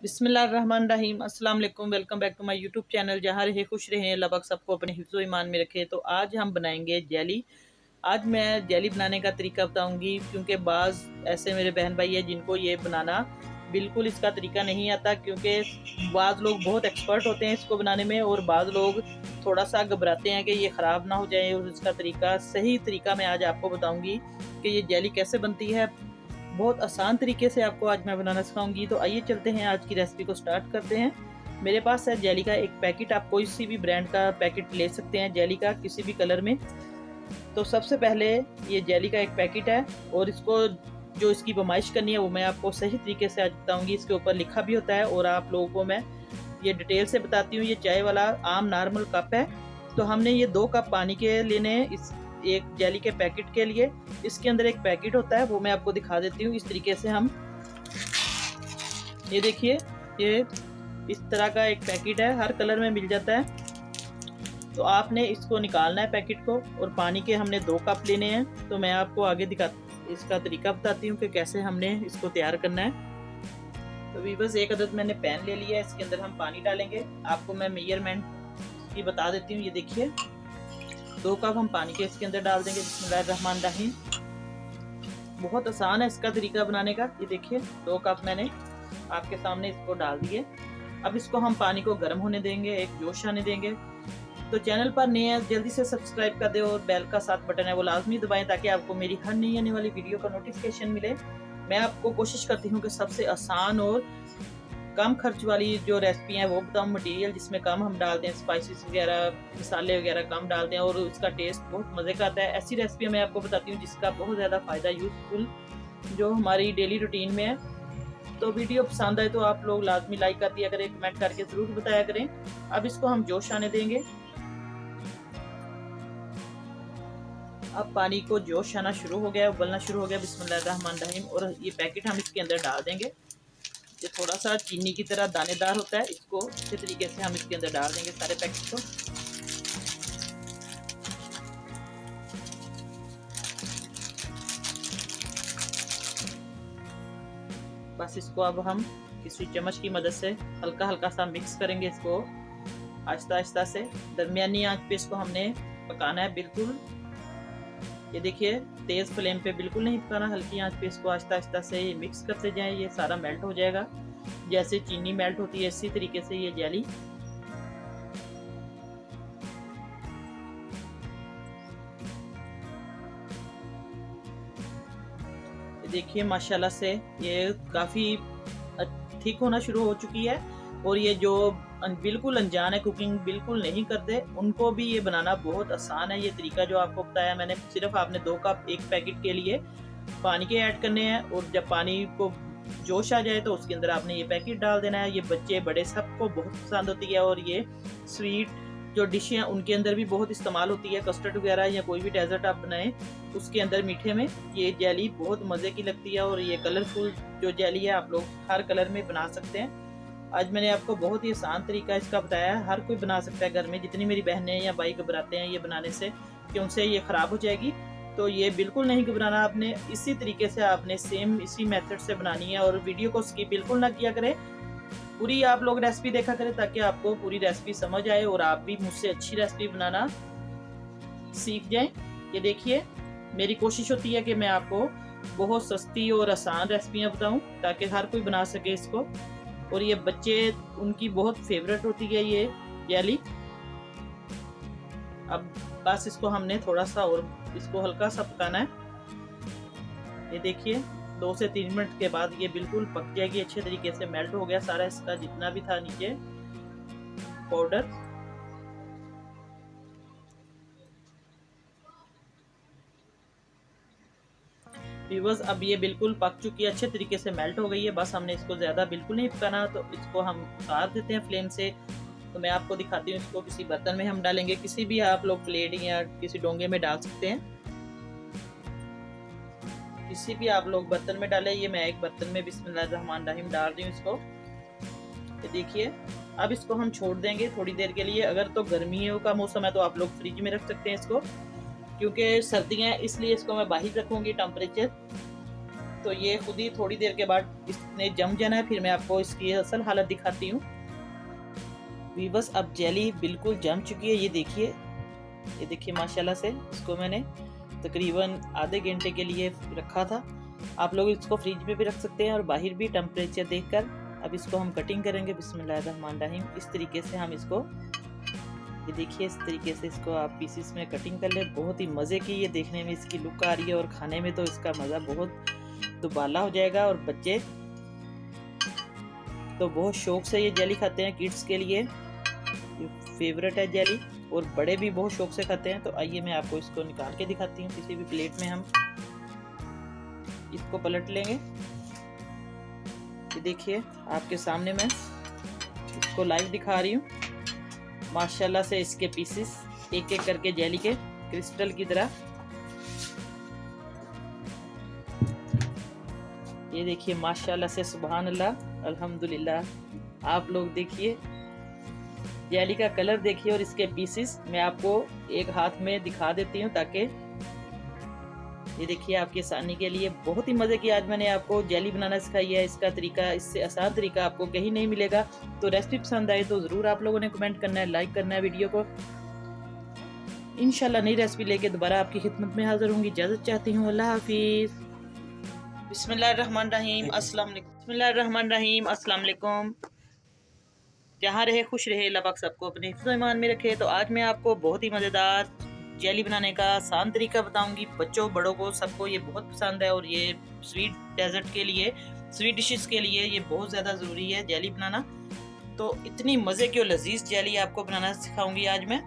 बिस्मिल्लाहिर्रहमानिर्रहीम। अस्सलाम वालेकुम। Welcome back to my YouTube channel. जहाँ रहे खुश रहें, अल्लाह पाक सबको अपने हिफ्ज़ो ईमान में रखे। तो आज हम बनाएंगे जेली। आज मैं जेली बनाने का तरीका बताऊंगी, क्योंकि बाज़ ऐसे मेरे बहन भाई है जिनको ये बनाना बिल्कुल इसका तरीका नहीं आता, क्योंकि बाज़ लोग बहुत एक्सपर्ट होते हैं इसको बनाने में और बाज़ लोग थोड़ा सा घबराते हैं कि ये ख़राब ना हो जाए। और इसका तरीका, सही तरीका मैं आज आपको बताऊंगी कि ये जेली कैसे बनती है। बहुत आसान तरीके से आपको आज मैं बनाना सिखाऊंगी। तो आइए चलते हैं, आज की रेसिपी को स्टार्ट करते हैं। मेरे पास है जेली का एक पैकेट। आप कोई सी भी ब्रांड का पैकेट ले सकते हैं जेली का, किसी भी कलर में। तो सबसे पहले ये जेली का एक पैकेट है और इसको जो इसकी बमाइश करनी है वो मैं आपको सही तरीके से आज बताऊंगी। इसके ऊपर लिखा भी होता है और आप लोगों को मैं ये डिटेल से बताती हूँ। ये चाय वाला आम नॉर्मल कप है। तो हमने ये 2 कप पानी के लेने हैं इस एक जेली के पैकेट के लिए। इसके अंदर एक पैकेट होता है, वो मैं आपको दिखा देती हूँ। इस तरीके से हम, ये देखिए, ये इस तरह का एक पैकेट है, हर कलर में मिल जाता है। तो आपने इसको निकालना है पैकेट को, और पानी के हमने 2 कप लेने हैं। तो मैं आपको आगे इसका तरीका बताती हूँ कि कैसे हमने इसको तैयार करना है। तो वीवर्स, एक अदद मैंने पैन ले लिया है, इसके अंदर हम पानी डालेंगे। आपको मैं मेजरमेंट की बता देती हूँ। ये देखिए, 2 कप हम पानी के इसके अंदर डाल देंगे। बिस्मिल्लाहिर्रहमानिर्रहीम। बहुत आसान है इसका तरीका बनाने का। ये देखिए, 2 कप मैंने आपके सामने इसको डाल दिए। अब इसको हम पानी को गर्म होने देंगे, एक जोश आने देंगे। तो चैनल पर नए हैं, जल्दी से सब्सक्राइब कर दे और बेल का साथ बटन है वो लाजमी दबाएं, ताकि आपको मेरी हर नई आने वाली वीडियो का नोटिफिकेशन मिले। मैं आपको कोशिश करती हूँ कि सबसे आसान और कम खर्च वाली जो रेसिपी है वो बताऊँ। मटेरियल जिसमें कम हम डालते हैं, स्पाइसेस वगैरह, मसाले वगैरह कम डालते हैं और उसका टेस्ट बहुत मज़े का आता है। ऐसी रेसिपी मैं आपको बताती हूँ जिसका बहुत ज़्यादा फ़ायदा यूज़फुल जो हमारी डेली रूटीन में है। तो वीडियो पसंद आए तो आप लोग लाजमी लाइक कर दिया करें, कमेंट करके ज़रूर बताया करें। अब इसको हम जोश आने देंगे। अब पानी को जोश आना शुरू हो गया, उबलना शुरू हो गया। बिस्मिल्लाहिर्रहमानिर्रहीम। और ये पैकेट हम इसके अंदर डाल देंगे। ये थोड़ा सा चीनी की तरह दानेदार होता है, इसको अच्छे तरीके से हम इसके अंदर डाल देंगे सारे पैकेट को। बस इसको अब हम किसी चम्मच की मदद से हल्का हल्का सा मिक्स करेंगे। इसको आहिस्ता आहिस्ता से दरमियानी आंच पे इसको हमने पकाना है बिल्कुल। ये देखिए, तेज फ्लेम पे बिल्कुल नहीं पकाना, हल्की आंच पे इसको आहिस्ता आहिस्ता से ये मिक्स करते जाएं। ये सारा मेल्ट हो जाएगा, जैसे चीनी मेल्ट होती है इसी तरीके से ये जेली। देखिए, माशाल्लाह से ये काफ़ी ठीक होना शुरू हो चुकी है। और ये जो बिल्कुल अनजान है, कुकिंग बिल्कुल नहीं करते, उनको भी ये बनाना बहुत आसान है। ये तरीका जो आपको बताया मैंने, सिर्फ आपने 2 कप एक पैकेट के लिए पानी के ऐड करने हैं। और जब पानी को जोश आ जाए तो उसके अंदर आपने ये पैकेट डाल देना है। ये बच्चे बड़े सबको बहुत पसंद होती है। और ये स्वीट जो डिश हैं उनके अंदर भी बहुत इस्तेमाल होती है। कस्टर्ड वगैरह या कोई भी डेजर्ट आप बनाएं उसके अंदर मीठे में ये जेली बहुत मज़े की लगती है। और ये कलरफुल जो जेली है आप लोग हर कलर में बना सकते हैं। आज मैंने आपको बहुत ही आसान तरीका इसका बताया है, हर कोई बना सकता है घर में। जितनी मेरी बहनें या भाई घबराते हैं ये बनाने से कि उनसे ये ख़राब हो जाएगी, तो ये बिल्कुल नहीं घबराना आपने। इसी तरीके से आपने सेम इसी मेथड से बनानी है। और वीडियो को स्किप बिल्कुल ना किया करें, पूरी आप लोग रेसिपी देखा करें, ताकि आपको पूरी रेसिपी समझ आए और आप भी मुझसे अच्छी रेसिपी बनाना सीख जाएं। ये देखिए, मेरी कोशिश होती है कि मैं आपको बहुत सस्ती और आसान रेसिपियाँ बताऊं, ताकि हर कोई बना सके इसको। और ये बच्चे, उनकी बहुत फेवरेट होती है ये जेली। अब बस इसको हमने थोड़ा सा और इसको हल्का सा पकाना है। ये देखिए, 2 से 3 मिनट के बाद ये बिल्कुल पक जाएगी, अच्छे तरीके से मेल्ट हो गया सारा इसका जितना भी था नीचे पाउडर। व्यूअर्स, अब ये बिल्कुल पक चुकी है, अच्छे तरीके से मेल्ट हो गई है। बस हमने इसको ज़्यादा बिल्कुल नहीं पकाना, तो इसको हम उतार देते हैं फ्लेम से। तो मैं आपको दिखाती हूँ, इसको किसी बर्तन में हम डालेंगे। किसी भी आप लोग प्लेट या किसी डोंगे में डाल सकते हैं, किसी भी आप लोग बर्तन में डालें। ये मैं एक बर्तन में बिस्मिल्लाहिर्रहमानिर्रहीम डाल रही हूँ इसको। ये देखिए, अब इसको हम छोड़ देंगे थोड़ी देर के लिए। अगर तो गर्मियों का मौसम है तो आप लोग फ्रिज में रख सकते हैं इसको, क्योंकि सर्दियाँ हैं इसलिए इसको मैं बाहर रखूँगी टेम्परेचर। तो ये खुद ही थोड़ी देर के बाद इसने जम जाना है। फिर मैं आपको इसकी असल हालत दिखाती हूँ। वीवर्स, अब जेली बिल्कुल जम चुकी है। ये देखिए माशाल्लाह से। इसको मैंने तकरीबन आधे घंटे के लिए रखा था। आप लोग इसको फ्रिज में भी रख सकते हैं और बाहर भी टेम्परेचर देखकर। अब इसको हम कटिंग करेंगे। बिस्मिल्लाहिर्रहमानिर्रहीम। इस तरीके से हम इसको, ये देखिए इस तरीके से इसको आप पीसेस में कटिंग कर ले। बहुत ही मज़े की ये देखने में इसकी लुक आ रही है और खाने में तो इसका मज़ा बहुत दुबाला हो जाएगा। और बच्चे तो बहुत शौक से ये जेली खाते हैं। किड्स के लिए ये फेवरेट है जेली, और बड़े भी बहुत शौक से खाते हैं। तो आइए मैं आपको इसको निकाल के दिखाती हूँ। किसी भी प्लेट में हम इसको पलट लेंगे। ये देखिए आपके सामने मैं इसको लाइव दिखा रही हूँ। माशाल्लाह से इसके पीसेस एक एक करके जेली के क्रिस्टल की तरह। ये देखिए माशाल्लाह से, सुभान अल्लाह, अल्हम्दुलिल्लाह। आप लोग देखिए जेली का कलर देखिए और इसके पीसेस मैं आपको एक हाथ में दिखा देती हूँ, ताकि ये देखिए आपकी आसानी के लिए। बहुत ही मज़े की आज मैंने आपको जेली बनाना सिखाई है। इसका तरीका, इससे आसान तरीका आपको कहीं नहीं मिलेगा। तो रेसिपी पसंद आए तो ज़रूर आप लोगों ने कमेंट करना है, लाइक करना है वीडियो को। इंशाल्लाह नई रेसिपी लेके दोबारा आपकी खिदमत में हाजिर होंगी। इजाज़त चाहती हूँ। अल्लाह हाफिज़। बिस्मिल्लाहिर्रहमानिर्रहीम। अस्सलाम वालेकुम। जहाँ रहे खुश रहे, अल्लाह पाक सबको अपने हिफ्ज़ ईमान में रखे। तो आज मैं आपको बहुत ही मज़ेदार जेली बनाने का आसान तरीका बताऊंगी। बच्चों बड़ों को सबको ये बहुत पसंद है, और ये स्वीट डेजर्ट के लिए, स्वीट डिशेस के लिए ये बहुत ज़्यादा ज़रूरी है जेली बनाना। तो इतनी मज़े की और लजीज जेली आपको बनाना सिखाऊंगी आज मैं।